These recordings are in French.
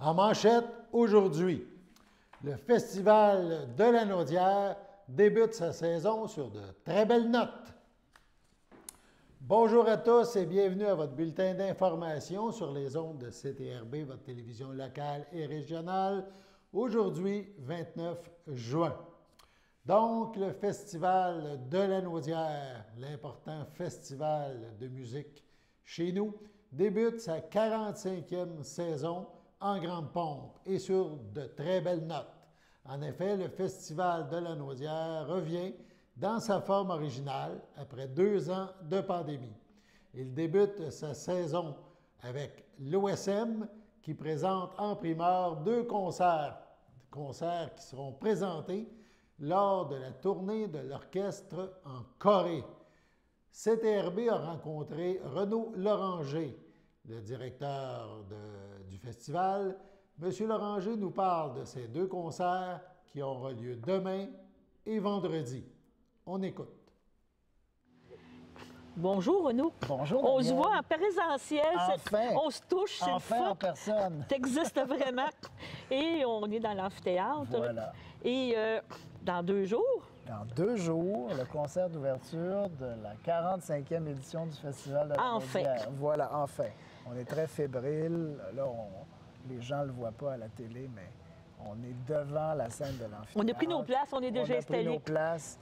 En manchette, aujourd'hui, le Festival de la Naudière débute sa saison sur de très belles notes. Bonjour à tous et bienvenue à votre bulletin d'information sur les ondes de CTRB, votre télévision locale et régionale, aujourd'hui 29 juin. Donc, le Festival de la Naudière, l'important festival de musique chez nous, débute sa 45e saison en grande pompe et sur de très belles notes. En effet, le Festival de la Naudière revient dans sa forme originale après 2 ans de pandémie. Il débute sa saison avec l'OSM qui présente en primeur 2 concerts qui seront présentés lors de la tournée de l'orchestre en Corée. CTRB a rencontré Renaud Loranger, le directeur du festival. Monsieur Loranger nous parle de ces 2 concerts qui auront lieu demain et vendredi. On écoute. Bonjour Renaud. Bonjour. On se voit en présentiel, enfin, on se touche, c'est enfin le fun. En personne. Tu existes vraiment. Et on est dans l'amphithéâtre. Voilà. Et dans 2 jours. Dans 2 jours, le concert d'ouverture de la 45e édition du Festival de la Naudière. Voilà, enfin. On est très fébrile. Là, les gens ne le voient pas à la télé, mais on est devant la scène de l'amphithéâtre. On a pris nos places, on est déjà installés. On a pris nos places.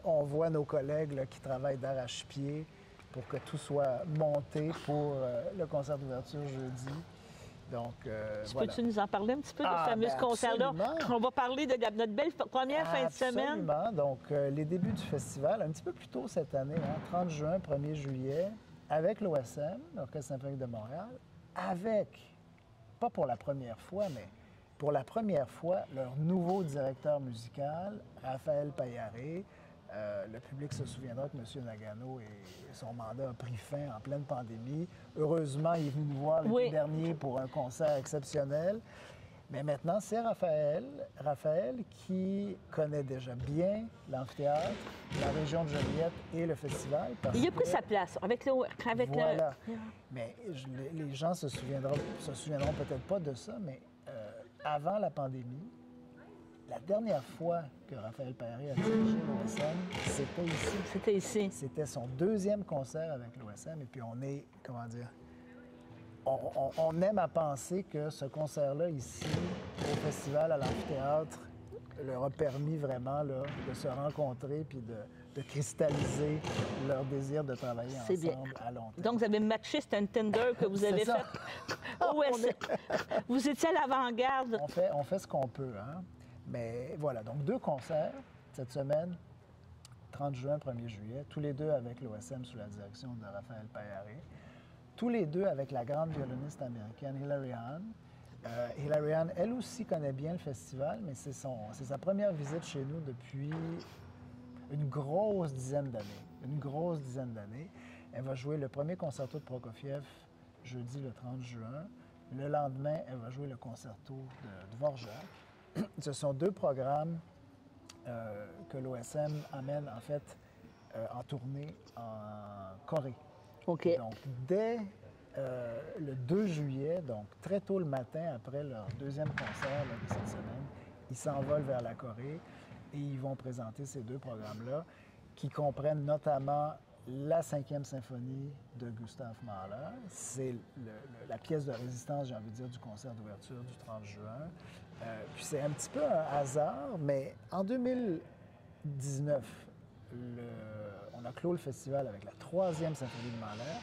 On voit nos collègues là, qui travaillent d'arrache-pied pour que tout soit monté pour le concert d'ouverture jeudi. Donc, voilà. Peux-tu nous en parler un petit peu de ce fameux concert-là? On va parler de notre belle première fin de semaine. Absolument. Donc, les débuts du festival, un petit peu plus tôt cette année, 30 juin, 1er juillet, avec l'OSM, l'Orchestre symphonique de Montréal, avec, pas pour la première fois, mais pour la première fois, leur nouveau directeur musical, Raphaël Payaré. Le public se souviendra que M. Nagano et son mandat a pris fin en pleine pandémie. Heureusement, il est venu nous voir l'été dernier pour un concert exceptionnel. Mais maintenant, c'est Raphaël qui connaît déjà bien l'amphithéâtre, la région de Joliette et le festival. Il a pris sa place avec voilà. Mais les gens se souviendront peut-être pas de ça, mais avant la pandémie, la dernière fois que Raphaël Payaré a dirigé l'OSM, c'était ici. C'était ici. C'était son 2e concert avec l'OSM. Et puis on est, comment dire, on aime à penser que ce concert-là ici, au festival, à l'amphithéâtre, leur a permis vraiment là, de se rencontrer puis de cristalliser leur désir de travailler ensemble à long terme. Donc, vous avez matché, c'est un Tinder que vous avez fait. Vous étiez à l'avant-garde. On fait ce qu'on peut, hein? Mais voilà, donc 2 concerts cette semaine, 30 juin, 1er juillet, tous les 2 avec l'OSM sous la direction de Raphaël Payaré, tous les 2 avec la grande violoniste américaine Hilary Hahn. Hilary Hahn, elle aussi connaît bien le festival, mais c'est sa première visite chez nous depuis une grosse dizaine d'années. Elle va jouer le premier concerto de Prokofiev jeudi le 30 juin. Le lendemain, elle va jouer le concerto de Dvorak. Ce sont 2 programmes que l'OSM amène en fait en tournée en Corée. OK. Donc, dès le 2 juillet, donc très tôt le matin après leur 2e concert là, de cette semaine, ils s'envolent vers la Corée et ils vont présenter ces 2 programmes-là qui comprennent notamment la 5e symphonie de Gustav Mahler. C'est la pièce de résistance, j'ai envie de dire, du concert d'ouverture du 30 juin. Puis c'est un petit peu un hasard, mais en 2019, on a clos le festival avec la 3e symphonie de Mahler.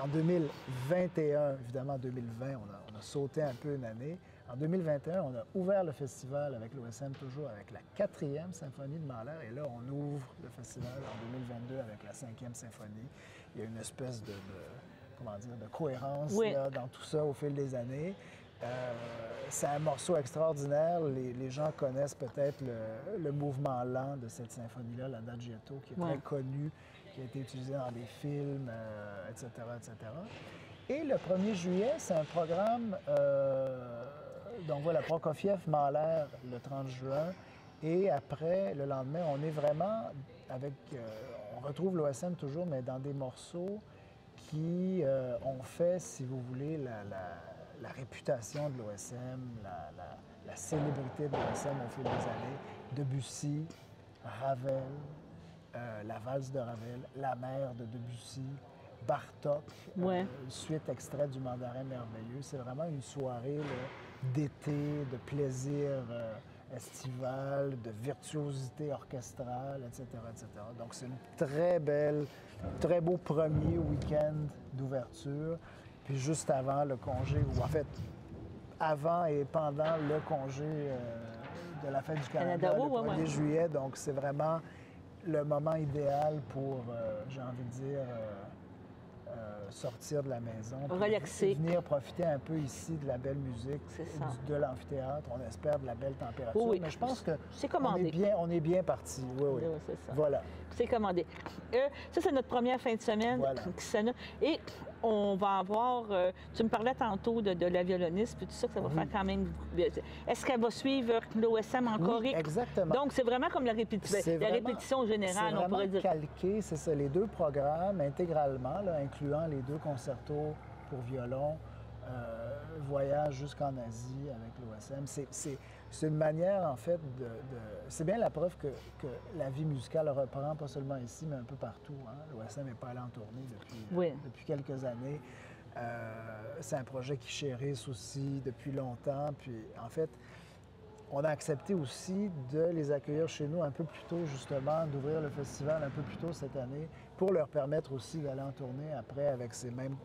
En 2021, évidemment en 2020, on a sauté un peu une année. En 2021, on a ouvert le festival avec l'OSM, toujours avec la 4e symphonie de Mahler. Et là, on ouvre le festival en 2022 avec la 5e symphonie. Il y a une espèce de cohérence là, dans tout ça au fil des années. C'est un morceau extraordinaire. Les gens connaissent peut-être le mouvement lent de cette symphonie-là, l'Adagietto, qui est très connu, qui a été utilisé dans des films, etc., etc. Et le 1er juillet, c'est un programme, donc voilà, Prokofiev, Mahler, le 30 juin. Et après, le lendemain, on est vraiment avec, on retrouve l'OSM toujours, mais dans des morceaux qui ont fait, si vous voulez, la réputation de l'OSM, la célébrité de l'OSM au fil des années. Debussy, Ravel, la valse de Ravel, La mer de Debussy, Bartók, suite extraite du Mandarin merveilleux. C'est vraiment une soirée d'été, de plaisir estival, de virtuosité orchestrale, etc., etc. Donc, c'est une très beau premier week-end d'ouverture. Puis juste avant le congé, ou en fait, avant et pendant le congé de la fête du Canada, le 1er juillet. Donc, c'est vraiment le moment idéal pour, j'ai envie de dire, sortir de la maison. Relaxer. Venir profiter un peu ici de la belle musique, de l'amphithéâtre. On espère de la belle température. Oui. Mais je pense que on est bien parti. Oui. C'est ça. Voilà. C'est commandé. Ça, c'est notre première fin de semaine. Voilà. Et on va avoir... tu me parlais tantôt de la violoniste, puis tout ça, que ça va faire quand même... Est-ce qu'elle va suivre l'OSM en Corée? Exactement. Donc, c'est vraiment comme la répétition générale, on pourrait dire. C'est vraiment calqué, c'est ça, les deux programmes intégralement, là, incluant les deux concertos pour violon, voyage jusqu'en Asie avec l'OSM. C'est une manière, en fait, c'est bien la preuve que la vie musicale reprend, pas seulement ici, mais un peu partout. Hein? L'OSM n'est pas allé en tournée depuis quelques années. C'est un projet qui chérisse aussi depuis longtemps. Puis, en fait, on a accepté aussi de les accueillir chez nous un peu plus tôt, justement, d'ouvrir le festival un peu plus tôt cette année pour leur permettre aussi d'aller en tournée après avec ces mêmes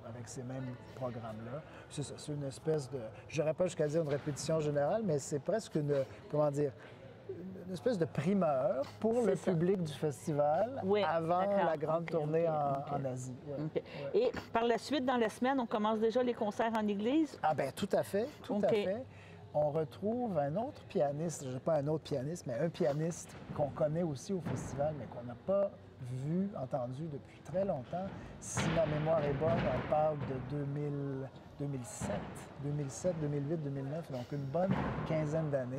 programmes-là. C'est une espèce de, je n'irais pas jusqu'à dire une répétition générale, mais c'est presque une espèce de primeur pour le public du festival avant la grande tournée en Asie. Okay. Et par la suite, dans la semaine, on commence déjà les concerts en église? Ah bien, tout à fait, tout à fait. On retrouve un autre pianiste, pas un autre pianiste, mais un pianiste qu'on connaît aussi au festival, mais qu'on n'a pas vu, entendu depuis très longtemps. Si ma mémoire est bonne, on parle de 2007, 2008, 2009, donc une bonne quinzaine d'années.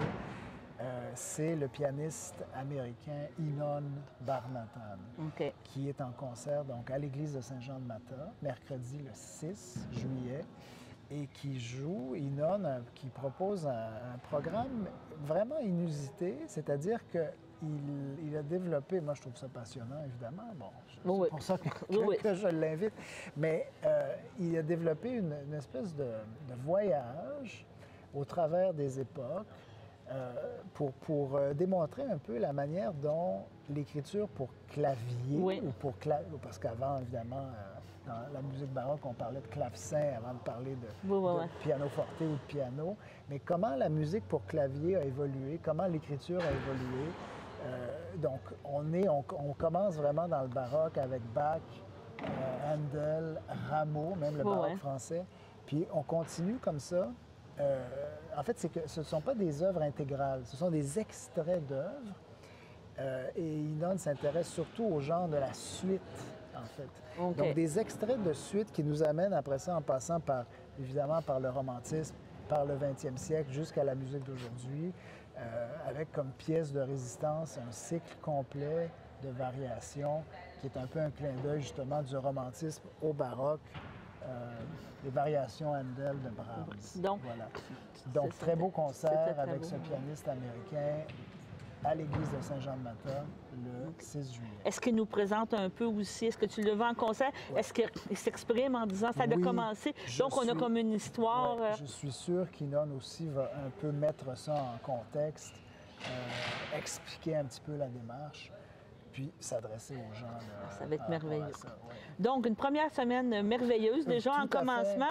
C'est le pianiste américain Inon Barnatan, qui est en concert donc, à l'église de Saint-Jean-de-Mata, mercredi le 6 juillet. Et qui joue, Inon, qui propose un programme vraiment inusité, c'est-à-dire qu'il a développé, moi je trouve ça passionnant évidemment, bon, c'est pour ça que je l'invite, mais il a développé une espèce de voyage au travers des époques pour démontrer un peu la manière dont l'écriture pour clavier, ou pour parce qu'avant évidemment... dans la musique baroque, on parlait de clavecin avant de parler de pianoforte ou de piano. Mais comment la musique pour clavier a évolué, comment l'écriture a évolué. Donc, on commence vraiment dans le baroque avec Bach, Handel, Rameau, même le baroque français. Puis on continue comme ça. En fait, c'est que ce ne sont pas des œuvres intégrales, ce sont des extraits d'œuvres. Et Inon s'intéresse surtout au genre de la suite, en fait. Donc, des extraits de suite qui nous amènent après ça en passant évidemment par le romantisme, par le 20e siècle jusqu'à la musique d'aujourd'hui, avec comme pièce de résistance un cycle complet de variations qui est un peu un clin d'œil justement du romantisme au baroque, les variations Handel de Brahms. Donc très beau concert avec ce pianiste américain à l'église de Saint-Jean-de-Mata le 6 juillet. Est-ce qu'il nous présente un peu aussi? Est-ce que tu le vois en concert? Est-ce qu'il s'exprime en disant ça a commencé? Donc, on a comme une histoire... je suis sûr qu'Inon aussi va un peu mettre ça en contexte, expliquer un petit peu la démarche, puis s'adresser aux gens. Ça va être merveilleux. Donc, une première semaine merveilleuse. Déjà, en commencement,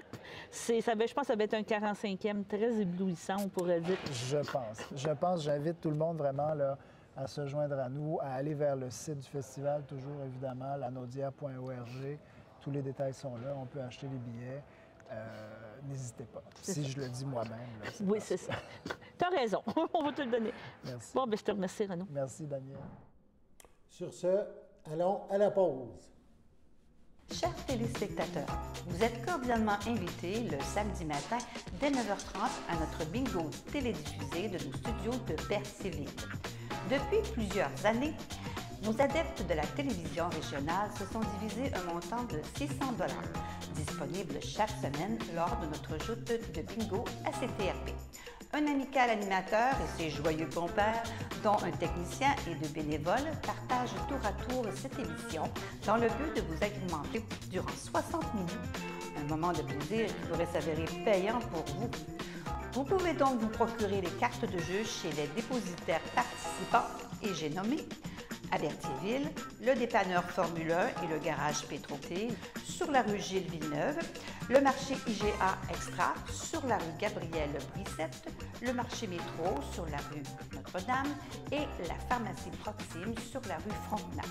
je pense que ça va être un 45e très éblouissant, on pourrait dire. Je pense. J'invite tout le monde vraiment là, à se joindre à nous, à aller vers le site du festival, toujours évidemment, lanaudière.org. Tous les détails sont là. On peut acheter les billets. N'hésitez pas. Je le dis moi-même. Oui, c'est ça. Tu as raison. On va te le donner. Merci. Bon, bien, je te remercie, Renaud. Merci, Daniel. Sur ce, allons à la pause. Chers téléspectateurs, vous êtes cordialement invités le samedi matin dès 9h30 à notre bingo télédiffusé de nos studios de Berthierville. Depuis plusieurs années, Nos adeptes de la télévision régionale se sont divisés un montant de 600 $, disponible chaque semaine lors de notre joute de bingo à CTRB. Un amical animateur et ses joyeux compères, dont un technicien et deux bénévoles, partagent tour à tour cette émission dans le but de vous agrémenter durant 60 minutes. Un moment de plaisir qui pourrait s'avérer payant pour vous. Vous pouvez donc vous procurer les cartes de jeu chez les dépositaires participants et j'ai nommé à Berthierville, le dépanneur Formule 1 et le garage Pétroquet, sur la rue Gilles Villeneuve, le marché IGA Extra sur la rue Gabrielle Brissette, le marché Métro sur la rue Notre-Dame et la pharmacie Proxime sur la rue Frontenac.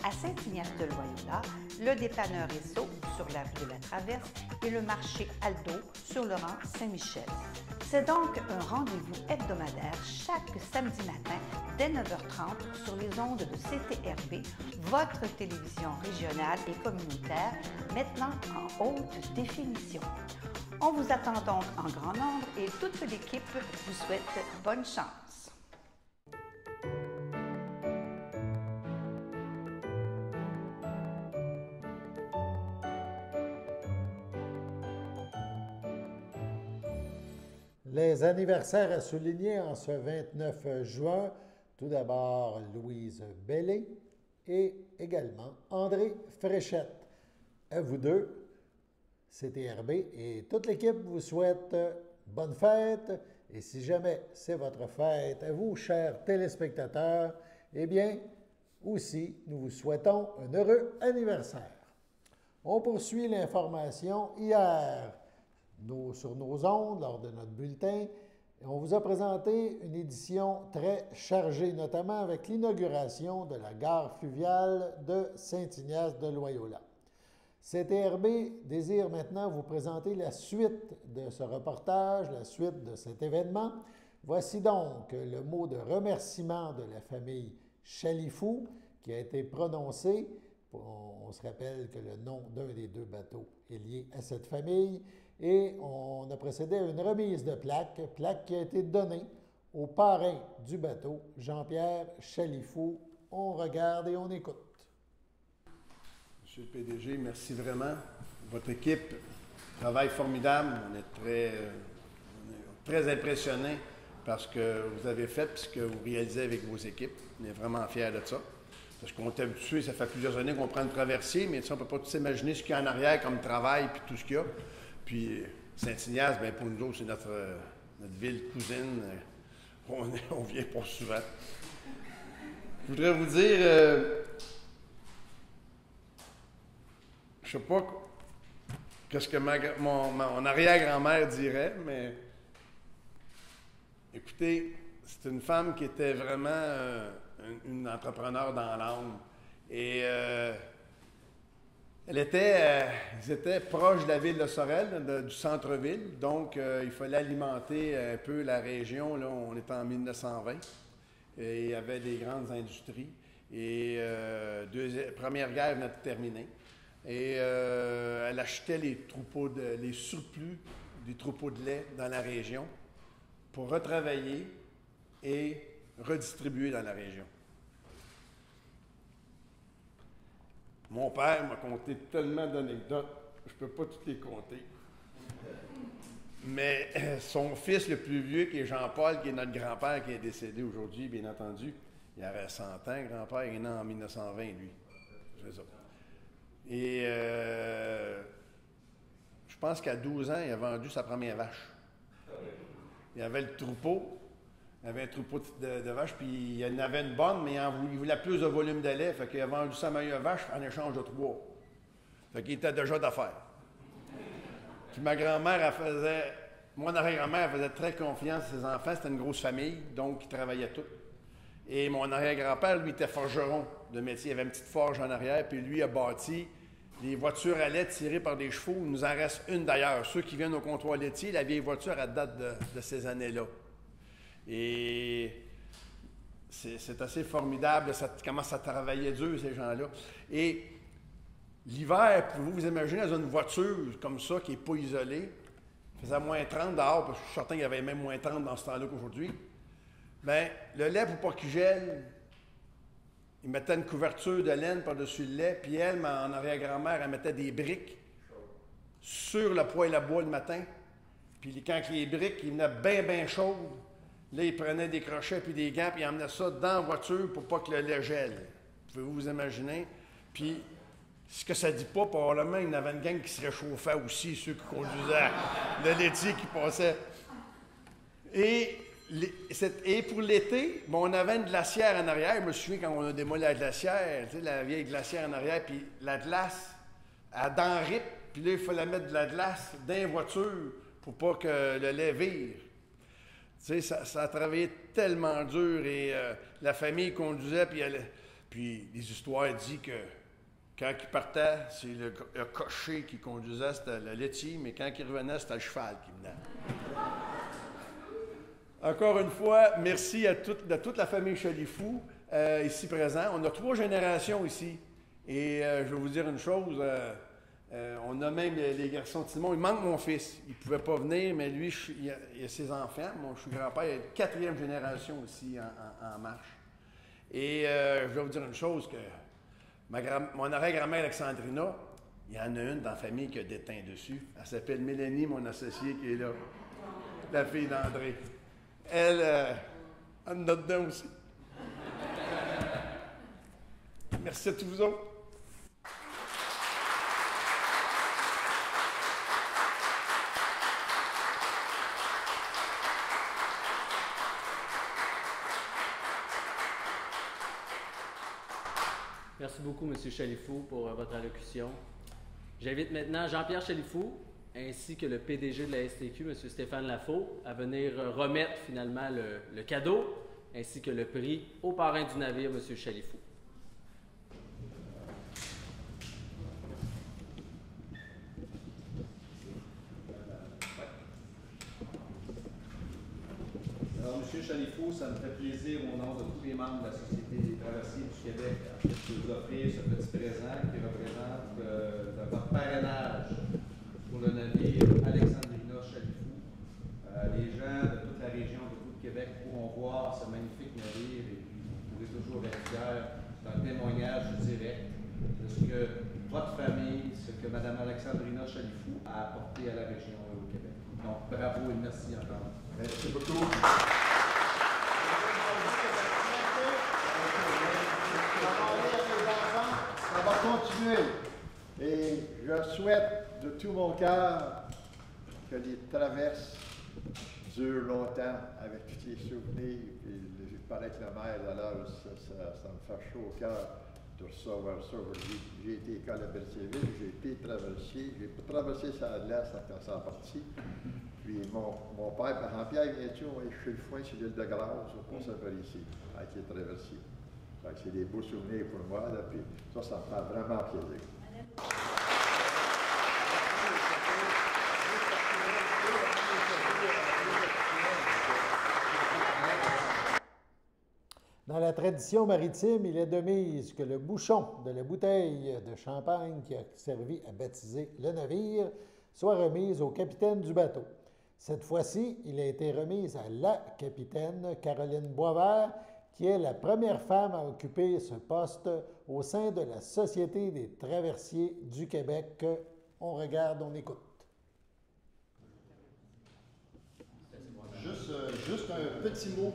À Saint-Ignace-de-Loyola, le dépanneur Esso sur la rue de la Traverse et le marché Aldo sur le rang Saint-Michel. C'est donc un rendez-vous hebdomadaire chaque samedi matin dès 9h30 sur les ondes de CTRB, votre télévision régionale et communautaire, maintenant en haute définition. On vous attend donc en grand nombre et toute l'équipe vous souhaite bonne chance. Les anniversaires à souligner en ce 29 juin. Tout d'abord, Louise Bellé et également André Fréchette. À vous deux, CTRB et toute l'équipe vous souhaite bonne fête. Et si jamais c'est votre fête, à vous, chers téléspectateurs, eh bien, aussi, nous vous souhaitons un heureux anniversaire. On poursuit l'information hier sur nos ondes lors de notre bulletin. On vous a présenté une édition très chargée, notamment avec l'inauguration de la gare fluviale de Saint-Ignace-de-Loyola. CTRB désire maintenant vous présenter la suite de ce reportage, la suite de cet événement. Voici donc le mot de remerciement de la famille Chalifou qui a été prononcé. On se rappelle que le nom d'un des deux bateaux est lié à cette famille. Et on a procédé à une remise de plaque qui a été donnée au parrain du bateau, Jean-Pierre Chalifou. On regarde et on écoute. Monsieur le PDG, merci vraiment. Votre équipe, travail formidable. On est très impressionnés par ce que vous avez fait et ce que vous réalisez avec vos équipes. On est vraiment fiers de ça. Parce qu'on est habitué, ça fait plusieurs années qu'on prend le traversier, mais on ne peut pas tout s'imaginer ce qu'il y a en arrière comme travail et tout ce qu'il y a. Puis Saint-Ignace, bien pour nous autres, c'est notre ville cousine. On vient pas souvent. Je voudrais vous dire, je sais pas qu'est-ce que mon arrière-grand-mère dirait, mais écoutez, c'est une femme qui était vraiment une entrepreneur dans l'âme. Et ils étaient proches de la ville de Sorel, du centre-ville, donc il fallait alimenter un peu la région. Là, on était en 1920, et il y avait des grandes industries, et Première Guerre venait de terminer. Et elle achetait les surplus des troupeaux de lait dans la région pour retravailler et redistribuer dans la région. Mon père m'a conté tellement d'anecdotes, je ne peux pas toutes les compter. Mais son fils le plus vieux, qui est Jean-Paul, qui est notre grand-père, qui est décédé aujourd'hui, bien entendu, il avait 100 ans, grand-père, il est né en 1920, lui. C'est ça. Et je pense qu'à 12 ans, il a vendu sa première vache. Il avait le troupeau. Il avait un troupeau de vaches, puis il en avait une bonne, mais il voulait plus de volume de lait, fait qu'il a vendu sa meilleure vache en échange de 3. Fait qu'il était déjà d'affaires. Puis ma grand-mère, mon arrière-grand-mère, elle faisait très confiance à ses enfants, c'était une grosse famille, donc ils travaillaient tous. Et mon arrière-grand-père, lui, était forgeron de métier, il avait une petite forge en arrière, puis lui a bâti des voitures à lait tirées par des chevaux. Il nous en reste une d'ailleurs. Ceux qui viennent au comptoir laitier, la vieille voiture, elle date de ces années-là. Et c'est assez formidable comment ça travaillait dur, ces gens-là. Et l'hiver, pouvez-vous vous imaginer dans une voiture comme ça, qui n'est pas isolée, il faisait moins 30 dehors, parce que je suis certain qu'il y avait même moins 30 dans ce temps-là qu'aujourd'hui. Bien, le lait, pour pas qu'il gèle, ils mettaient une couverture de laine par-dessus le lait, puis elle, en arrière-grand-mère, elle mettait des briques sur le poêle à bois le matin. Puis quand les briques, ils venaient bien, bien chaudes, là, ils prenaient des crochets puis des gants, puis ils emmenaient ça dans la voiture pour pas que le lait gèle. Pouvez-vous vous imaginer? Puis, ce que ça dit pas, probablement, il y en avait une gang qui se réchauffait aussi, ceux qui conduisaient le laitier qui passait. Et pour l'été, bon, on avait une glacière en arrière. Je me souviens quand on a démoli la glacière, tu sais, la vieille glacière en arrière, puis la glace, elle denripe, puis là, il fallait mettre de la glace dans les voitures pour pas que le lait vire. Tu sais, ça a travaillé tellement dur et la famille conduisait, puis les histoires disent que quand il partait, c'est le cocher qui conduisait, c'était le laitier, mais quand il revenait, c'était le cheval qui venait. Encore une fois, merci à toute la famille Chalifou ici présent. On a 3 générations ici. Et je vais vous dire une chose, on a même les garçons de Simon. Il manque mon fils. Il ne pouvait pas venir, mais lui, il a ses enfants. Moi, je suis grand-père. Il y a une 4e génération ici en marche. Et je vais vous dire une chose, que mon arrière-grand-mère Alexandrina, il y en a une dans la famille qui a des teints dessus. Elle s'appelle Mélanie, mon associée, qui est là. La fille d'André. Elle en a dedans aussi. Merci à tous vous autres. Merci beaucoup, M. Chalifou, pour votre allocution. J'invite maintenant Jean-Pierre Chalifou, ainsi que le PDG de la STQ, M. Stéphane Lafaux, à venir remettre finalement le cadeau, ainsi que le prix au parrain du navire, M. Chalifou. Alors, M. Chalifou, ça me fait plaisir au nom de tous les membres de la Société des traversiers du Québec de vous offrir ce petit présent qui représente votre parrainage pour le navire Alexandrina Chalifou. Les gens de toute la région, de tout le Québec pourront voir ce magnifique navire et puis vous pourrez toujours être fiers. C'est un témoignage direct de ce que votre famille, ce que Mme Alexandrina Chalifou a apporté à la région et au Québec. Donc, bravo et merci encore. Merci beaucoup. Ça va continuer. Et je souhaite de tout mon cœur que les traverses durent longtemps avec tous les souvenirs. Et je parlais avec la mère, alors ça me fait chaud au cœur de recevoir ça aujourd'hui. J'ai été école à Berthierville, j'ai été traversier, j'ai traversé ça de l'Est quand ça a parti. Puis mon père, Jean-Pierre Viens-tu, on est chez le foin sur l'île de Grâce, au pont Saint-Parissi, avec les traversiers. C'est des beaux souvenirs pour moi, là, puis ça me fait vraiment plaisir. Dans la tradition maritime, il est de mise que le bouchon de la bouteille de champagne qui a servi à baptiser le navire soit remise au capitaine du bateau. Cette fois-ci, il a été remis à la capitaine Caroline Boisvert, qui est la première femme à occuper ce poste au sein de la Société des traversiers du Québec. On regarde, on écoute. Juste un petit mot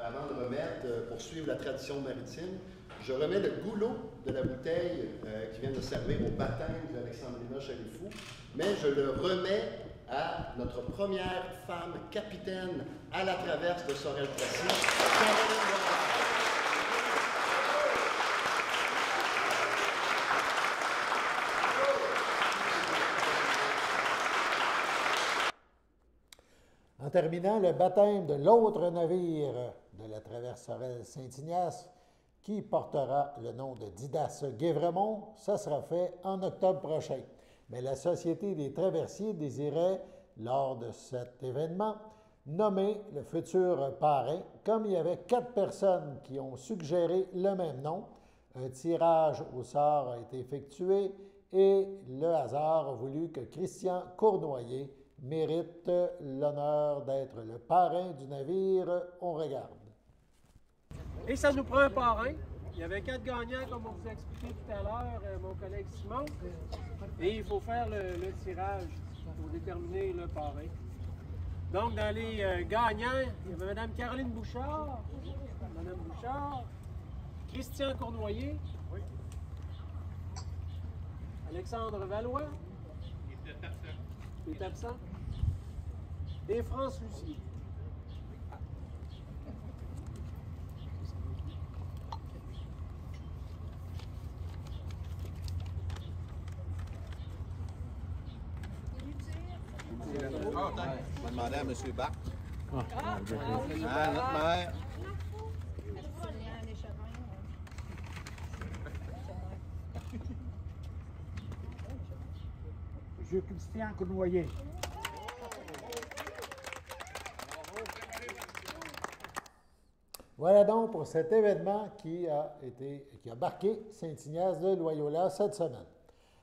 avant de remettre, pour suivre la tradition maritime. Je remets le goulot de la bouteille qui vient de servir au baptême d'Alexandrina Chalifou, mais je le remets à notre première femme capitaine à la traverse de Sorel-Tracy, Caroline Boisvert. En terminant, le baptême de l'autre navire de la traverse Sorel-Saint-Ignace, qui portera le nom de Didas Guévremont, ça sera fait en octobre prochain. Mais la Société des traversiers désirait, lors de cet événement, nommer le futur parrain. Comme il y avait 4 personnes qui ont suggéré le même nom, un tirage au sort a été effectué et le hasard a voulu que Christian Cournoyer mérite l'honneur d'être le parrain du navire. On regarde. Et ça nous prend un parrain. Il y avait 4 gagnants, comme on vous a expliqué tout à l'heure, mon collègue Simon. Et il faut faire le tirage pour déterminer le parrain. Donc, dans les gagnants, il y avait Mme Caroline Bouchard, Mme Bouchard, Christian Cournoyer, Alexandre Valois, il est absent, et France Lucie. On va demander à M. Bach. oui. Notre mère. M. Christian Cournoyer. Voilà donc pour cet événement qui a marqué Saint-Ignace de Loyola cette semaine.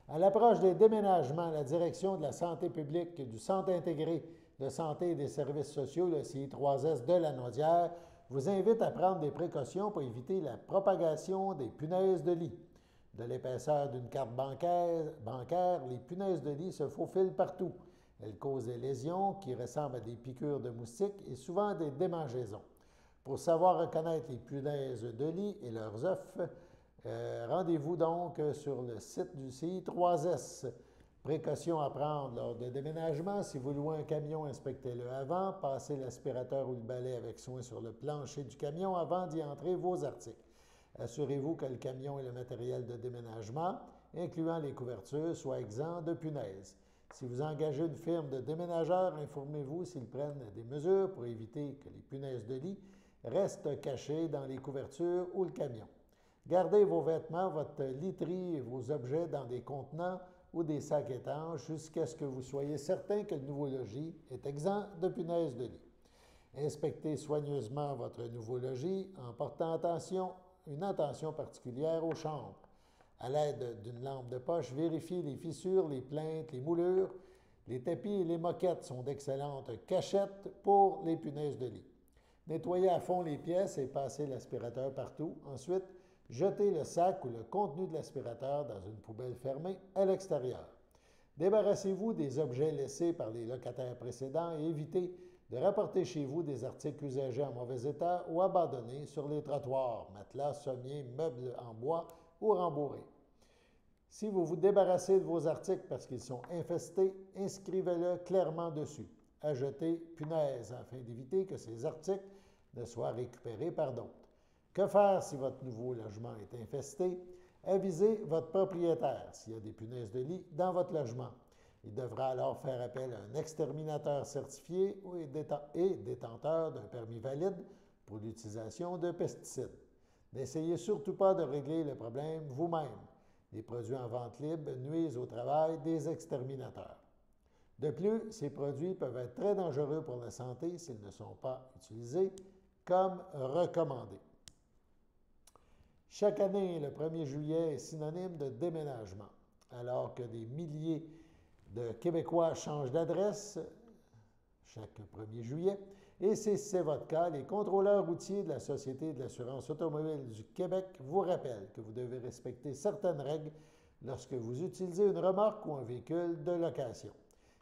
À l'approche des déménagements, la Direction de la santé publique du Centre intégré de santé et des services sociaux, le CI3S de la Naudière, vous invite à prendre des précautions pour éviter la propagation des punaises de lit. De l'épaisseur d'une carte bancaire, les punaises de lit se faufilent partout. Elles causent des lésions qui ressemblent à des piqûres de moustiques et souvent des démangeaisons. Pour savoir reconnaître les punaises de lit et leurs œufs, rendez-vous donc sur le site du CI3S. Précautions à prendre lors de déménagement. Si vous louez un camion, inspectez-le avant. Passez l'aspirateur ou le balai avec soin sur le plancher du camion avant d'y entrer vos articles. Assurez-vous que le camion et le matériel de déménagement, incluant les couvertures, soient exempts de punaises. Si vous engagez une firme de déménageurs, informez-vous s'ils prennent des mesures pour éviter que les punaises de lit restent cachées dans les couvertures ou le camion. Gardez vos vêtements, votre literie et vos objets dans des contenants ou des sacs étanches jusqu'à ce que vous soyez certain que le nouveau logis est exempt de punaises de lit. Inspectez soigneusement votre nouveau logis en portant une attention particulière aux chambres. À l'aide d'une lampe de poche, vérifiez les fissures, les plinthes, les moulures. Les tapis et les moquettes sont d'excellentes cachettes pour les punaises de lit. Nettoyez à fond les pièces et passez l'aspirateur partout. Ensuite, jetez le sac ou le contenu de l'aspirateur dans une poubelle fermée à l'extérieur. Débarrassez-vous des objets laissés par les locataires précédents et évitez de rapporter chez vous des articles usagés en mauvais état ou abandonnés sur les trottoirs, matelas, sommiers, meubles en bois ou rembourrés. Si vous vous débarrassez de vos articles parce qu'ils sont infestés, inscrivez-le clairement dessus. Ajoutez punaise afin d'éviter que ces articles ne soient récupérés par d'autres. Que faire si votre nouveau logement est infesté? Avisez votre propriétaire s'il y a des punaises de lit dans votre logement. Il devra alors faire appel à un exterminateur certifié et détenteur d'un permis valide pour l'utilisation de pesticides. N'essayez surtout pas de régler le problème vous-même. Les produits en vente libre nuisent au travail des exterminateurs. De plus, ces produits peuvent être très dangereux pour la santé s'ils ne sont pas utilisés comme recommandé. Chaque année, le 1er juillet est synonyme de déménagement. Alors que des milliers de Québécois changent d'adresse chaque 1er juillet, et si c'est votre cas, les contrôleurs routiers de la Société de l'assurance automobile du Québec vous rappellent que vous devez respecter certaines règles lorsque vous utilisez une remorque ou un véhicule de location.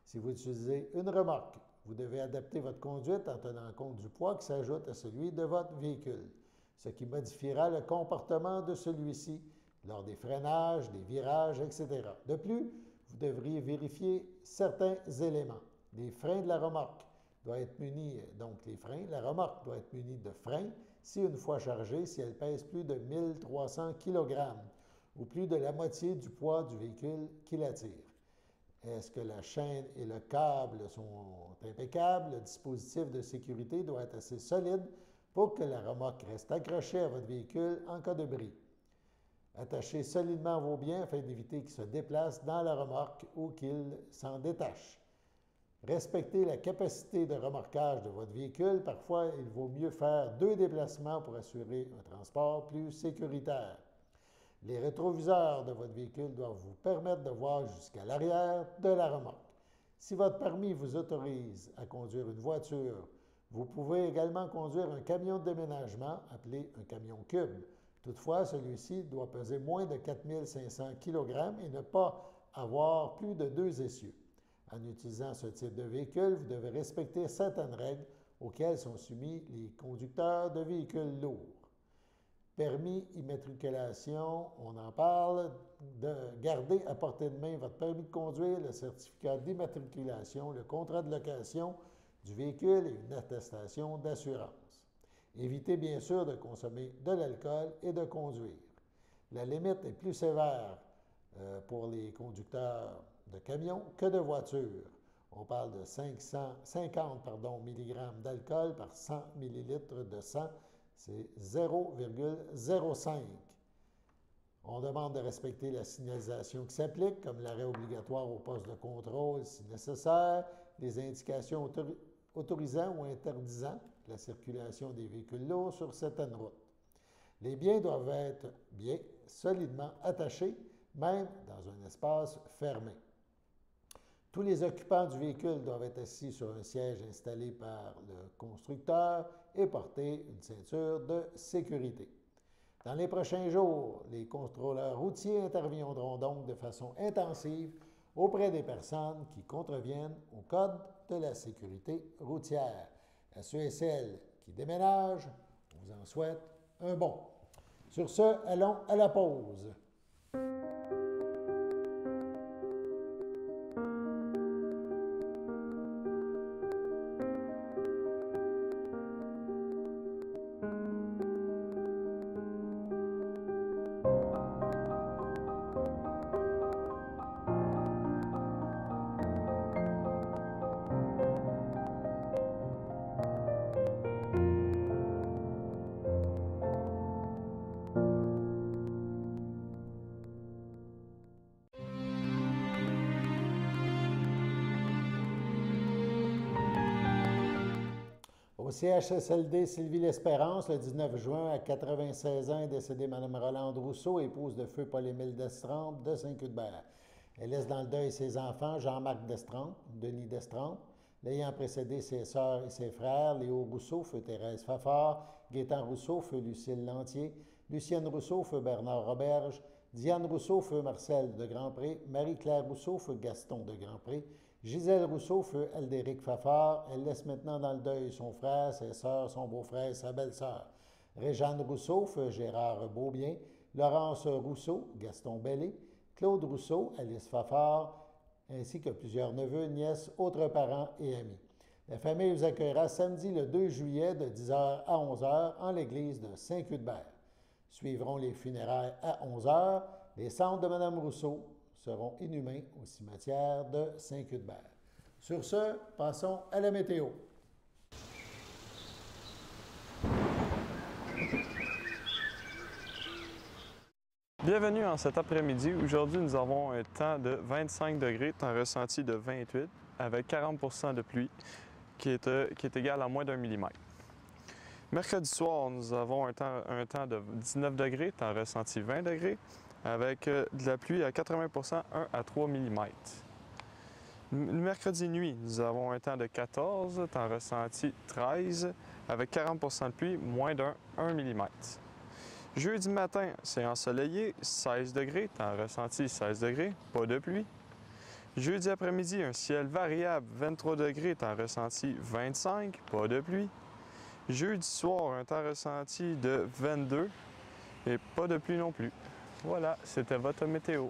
Si vous utilisez une remorque, vous devez adapter votre conduite en tenant compte du poids qui s'ajoute à celui de votre véhicule, ce qui modifiera le comportement de celui-ci lors des freinages, des virages, etc. De plus, vous devriez vérifier certains éléments. Les freins de la remorque doivent être munis, la remorque doit être munie de freins si une fois chargée, si elle pèse plus de 1300 kg ou plus de la moitié du poids du véhicule qui la tire. Est-ce que la chaîne et le câble sont impeccables? Le dispositif de sécurité doit être assez solide pour que la remorque reste accrochée à votre véhicule en cas de bris. Attachez solidement vos biens afin d'éviter qu'ils se déplacent dans la remorque ou qu'ils s'en détachent. Respectez la capacité de remorquage de votre véhicule. Parfois, il vaut mieux faire 2 déplacements pour assurer un transport plus sécuritaire. Les rétroviseurs de votre véhicule doivent vous permettre de voir jusqu'à l'arrière de la remorque. Si votre permis vous autorise à conduire une voiture, vous pouvez également conduire un camion de déménagement appelé un camion cube. Toutefois, celui-ci doit peser moins de 4 500 kg et ne pas avoir plus de 2 essieux. En utilisant ce type de véhicule, vous devez respecter certaines règles auxquelles sont soumis les conducteurs de véhicules lourds. Permis, immatriculation, on en parle, de garder à portée de main votre permis de conduire, le certificat d'immatriculation, le contrat de location du véhicule et une attestation d'assurance. Évitez bien sûr de consommer de l'alcool et de conduire. La limite est plus sévère pour les conducteurs de camions que de voitures. On parle de 50 mg d'alcool par 100 ml de sang. C'est 0,05. On demande de respecter la signalisation qui s'applique, comme l'arrêt obligatoire au poste de contrôle si nécessaire, les indications autorisant ou interdisant la circulation des véhicules lourds sur certaines routes. Les biens doivent être bien solidement attachés, même dans un espace fermé. Tous les occupants du véhicule doivent être assis sur un siège installé par le constructeur et porter une ceinture de sécurité. Dans les prochains jours, les contrôleurs routiers interviendront donc de façon intensive auprès des personnes qui contreviennent au Code de la sécurité routière. À ceux et celles qui déménagent, on vous en souhaite un bon. Sur ce, allons à la pause. Au CHSLD Sylvie-l'Espérance, le 19 juin, à 96 ans, est décédée Mme Rolande Rousseau, épouse de feu Paul-Émile Destrempe de Saint-Cuthbert. Elle laisse dans le deuil ses enfants, Jean-Marc Destrempe, Denis Destrempe, l'ayant précédé ses sœurs et ses frères, Léo Rousseau, feu Thérèse Fafard, Gaétan Rousseau, feu Lucille Lantier, Lucienne Rousseau, feu Bernard Roberge, Diane Rousseau, feu Marcel de Grandpré, Marie-Claire Rousseau, feu Gaston de Grandpré, Gisèle Rousseau, feu Aldéric Fafard. Elle laisse maintenant dans le deuil son frère, ses sœurs, son beau-frère et sa belle-sœur. Réjeanne Rousseau, feu Gérard Beaubien, Laurence Rousseau, Gaston Bellé, Claude Rousseau, Alice Fafard, ainsi que plusieurs neveux, nièces, autres parents et amis. La famille vous accueillera samedi le 2 juillet de 10h à 11h en l'église de Saint-Cuthbert. Suivront les funérailles à 11h. Les cendres de Mme Rousseau seront inhumés au cimetière de Saint-Cuthbert. Sur ce, passons à la météo. Bienvenue en cet après-midi. Aujourd'hui, nous avons un temps de 25 degrés, temps ressenti de 28, avec 40 % de pluie, qui est égal à moins d'1 mm. Mercredi soir, nous avons un temps de 19 degrés, temps ressenti 20 degrés, avec de la pluie à 80 % 1 à 3 mm. Le mercredi nuit, nous avons un temps de 14, temps ressenti 13, avec 40 % de pluie, moins d'1 mm. Jeudi matin, c'est ensoleillé, 16 degrés, temps ressenti 16 degrés, pas de pluie. Jeudi après-midi, un ciel variable, 23 degrés, temps ressenti 25, pas de pluie. Jeudi soir, un temps ressenti de 22 et pas de pluie non plus. Voilà, c'était votre météo.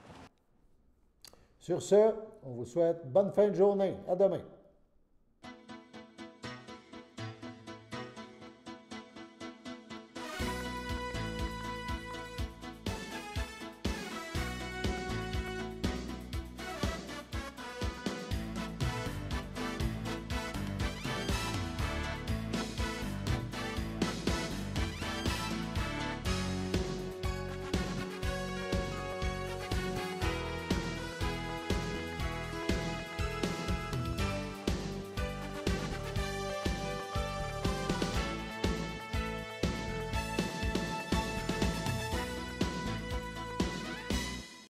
Sur ce, on vous souhaite bonne fin de journée. À demain.